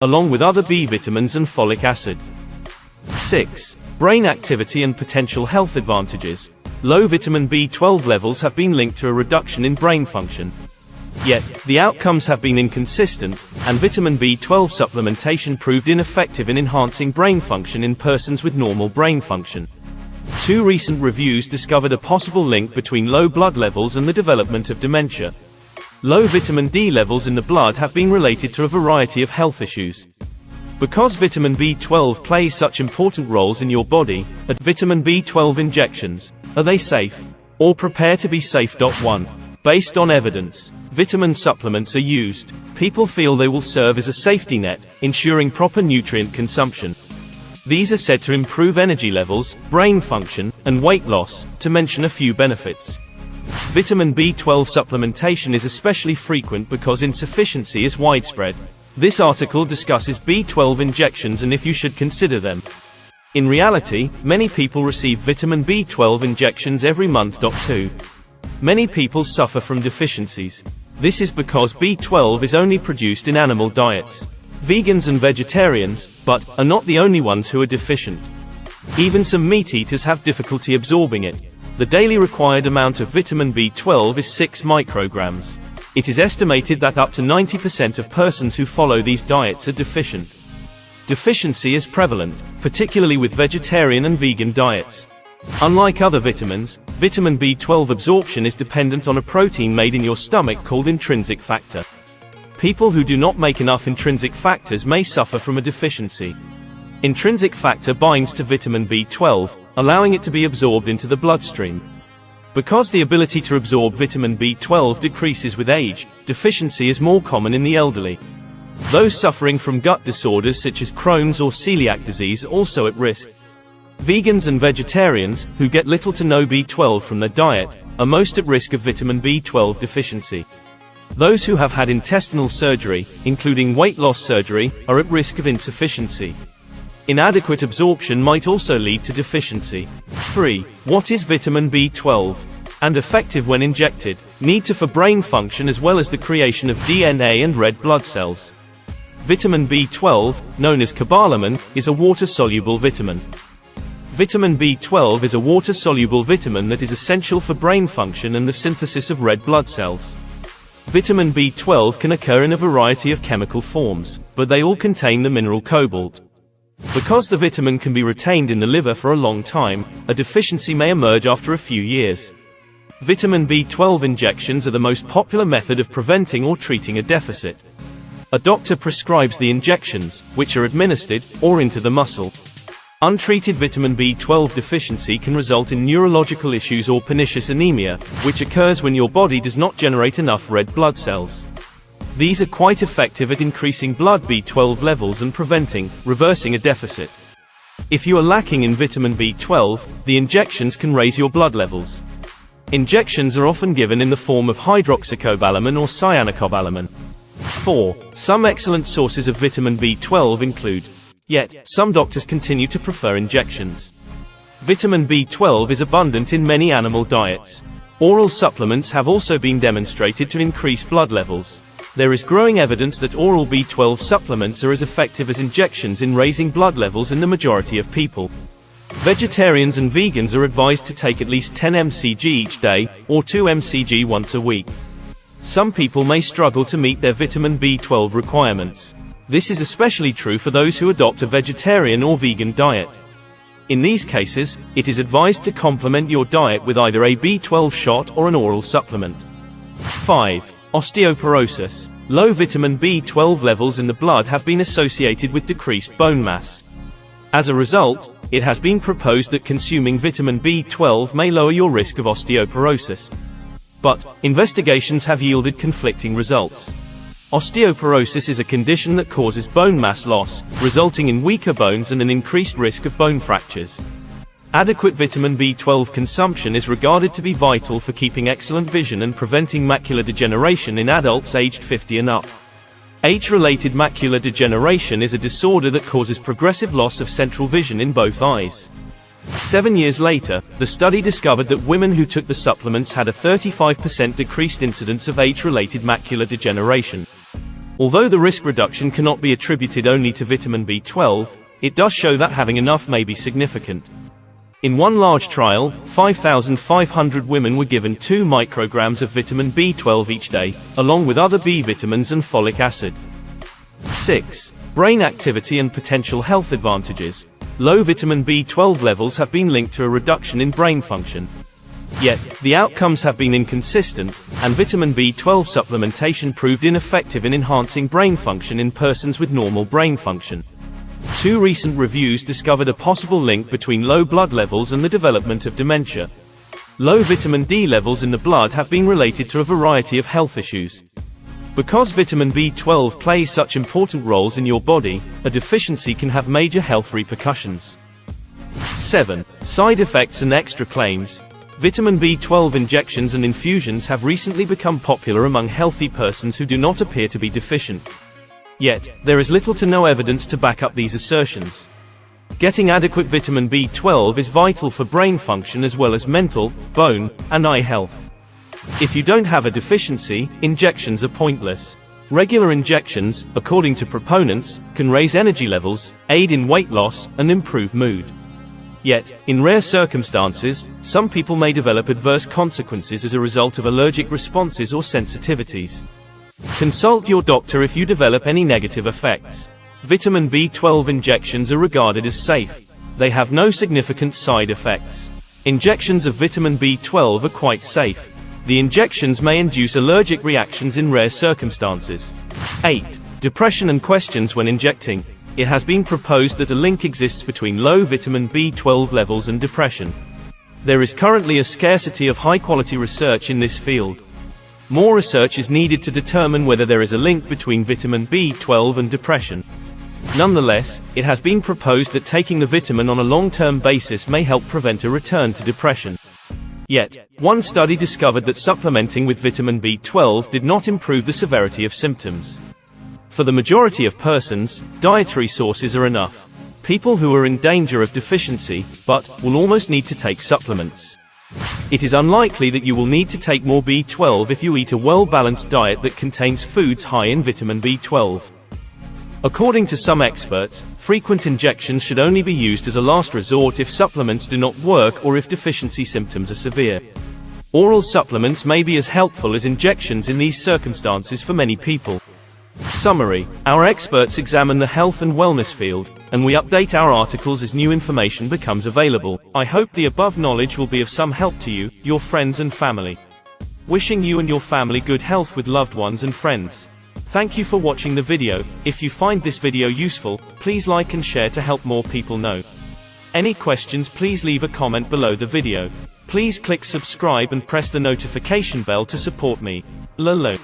along with other B vitamins and folic acid. 6. Brain activity and potential health advantages. Low vitamin B12 levels have been linked to a reduction in brain function. Yet, the outcomes have been inconsistent, and vitamin B12 supplementation proved ineffective in enhancing brain function in persons with normal brain function. 2 recent reviews discovered a possible link between low blood levels and the development of dementia. Low vitamin D levels in the blood have been related to a variety of health issues. Because vitamin B12 plays such important roles in your body, at vitamin B12 injections, are they safe? Or prepare to be safe. 1. Based on evidence, vitamin supplements are used. People feel they will serve as a safety net, ensuring proper nutrient consumption. These are said to improve energy levels, brain function, and weight loss, to mention a few benefits. Vitamin B12 supplementation is especially frequent because insufficiency is widespread. This article discusses B12 injections and if you should consider them. In reality, many people receive vitamin B12 injections every month. 2. Many people suffer from deficiencies. This is because B12 is only produced in animal diets. Vegans and vegetarians, but, are not the only ones who are deficient. Even some meat eaters have difficulty absorbing it. The daily required amount of vitamin B12 is 6 micrograms. It is estimated that up to 90% of persons who follow these diets are deficient. Deficiency is prevalent, particularly with vegetarian and vegan diets. Unlike other vitamins, vitamin B12 absorption is dependent on a protein made in your stomach called intrinsic factor. People who do not make enough intrinsic factors may suffer from a deficiency. Intrinsic factor binds to vitamin B12, allowing it to be absorbed into the bloodstream. Because the ability to absorb vitamin B12 decreases with age, deficiency is more common in the elderly. Those suffering from gut disorders such as Crohn's or celiac disease are also at risk. Vegans and vegetarians, who get little to no B12 from their diet, are most at risk of vitamin B12 deficiency. Those who have had intestinal surgery, including weight loss surgery, are at risk of insufficiency. Inadequate absorption might also lead to deficiency. 3. What is vitamin B12? And effective when injected, need to for brain function as well as the creation of DNA and red blood cells. Vitamin B12, known as cobalamin, is a water-soluble vitamin. Vitamin B12 is a water-soluble vitamin that is essential for brain function and the synthesis of red blood cells. Vitamin B12 can occur in a variety of chemical forms, but they all contain the mineral cobalt. Because the vitamin can be retained in the liver for a long time, a deficiency may emerge after a few years. Vitamin B12 injections are the most popular method of preventing or treating a deficit. A doctor prescribes the injections, which are administered, or into the muscle. Untreated vitamin B12 deficiency can result in neurological issues or pernicious anemia, which occurs when your body does not generate enough red blood cells. These are quite effective at increasing blood B12 levels and reversing a deficit. If you are lacking in vitamin B12, the injections can raise your blood levels. Injections are often given in the form of hydroxycobalamin or cyanocobalamin. 4. Some excellent sources of vitamin B12 include. Yet, some doctors continue to prefer injections. Vitamin B12 is abundant in many animal diets. Oral supplements have also been demonstrated to increase blood levels. There is growing evidence that oral B12 supplements are as effective as injections in raising blood levels in the majority of people. Vegetarians and vegans are advised to take at least 10 mcg each day, or 2 mcg once a week. Some people may struggle to meet their vitamin B12 requirements. This is especially true for those who adopt a vegetarian or vegan diet. In these cases, it is advised to complement your diet with either a B12 shot or an oral supplement. 5. Osteoporosis. Low vitamin B12 levels in the blood have been associated with decreased bone mass. As a result, it has been proposed that consuming vitamin B12 may lower your risk of osteoporosis. But, investigations have yielded conflicting results. Osteoporosis is a condition that causes bone mass loss, resulting in weaker bones and an increased risk of bone fractures. Adequate vitamin B12 consumption is regarded to be vital for keeping excellent vision and preventing macular degeneration in adults aged 50 and up. Age-related macular degeneration is a disorder that causes progressive loss of central vision in both eyes. 7 years later, the study discovered that women who took the supplements had a 35% decreased incidence of age-related macular degeneration. Although the risk reduction cannot be attributed only to vitamin B12, it does show that having enough may be significant. In one large trial, 5,500 women were given 2 micrograms of vitamin B12 each day, along with other B vitamins and folic acid. 6. Brain activity and potential health advantages. Low vitamin B12 levels have been linked to a reduction in brain function. Yet, the outcomes have been inconsistent, and vitamin B12 supplementation proved ineffective in enhancing brain function in persons with normal brain function. 2 recent reviews discovered a possible link between low blood levels and the development of dementia. Low vitamin D levels in the blood have been related to a variety of health issues. Because vitamin B12 plays such important roles in your body, a deficiency can have major health repercussions. 7. Side effects and extra claims. Vitamin B12 injections and infusions have recently become popular among healthy persons who do not appear to be deficient. Yet, there is little to no evidence to back up these assertions. Getting adequate vitamin B12 is vital for brain function as well as mental, bone, and eye health. If you don't have a deficiency, injections are pointless. Regular injections, according to proponents, can raise energy levels, aid in weight loss, and improve mood. Yet, in rare circumstances, some people may develop adverse consequences as a result of allergic responses or sensitivities. Consult your doctor if you develop any negative effects. Vitamin B12 injections are regarded as safe. They have no significant side effects. Injections of vitamin B12 are quite safe. The injections may induce allergic reactions in rare circumstances. 8. Depression and questions when injecting. It has been proposed that a link exists between low vitamin B12 levels and depression. There is currently a scarcity of high-quality research in this field. More research is needed to determine whether there is a link between vitamin B12 and depression. Nonetheless, it has been proposed that taking the vitamin on a long-term basis may help prevent a return to depression. Yet, one study discovered that supplementing with vitamin B12 did not improve the severity of symptoms. For the majority of persons, dietary sources are enough. People who are in danger of deficiency, but will almost need to take supplements. It is unlikely that you will need to take more B12 if you eat a well-balanced diet that contains foods high in vitamin B12. According to some experts, frequent injections should only be used as a last resort if supplements do not work or if deficiency symptoms are severe. Oral supplements may be as helpful as injections in these circumstances for many people. Summary: our experts examine the health and wellness field, and we update our articles as new information becomes available. I hope the above knowledge will be of some help to you, your friends and family. Wishing you and your family good health with loved ones and friends. Thank you for watching the video. If you find this video useful, please like and share to help more people know. Any questions, please leave a comment below the video. Please click subscribe and press the notification bell to support me. Lolo.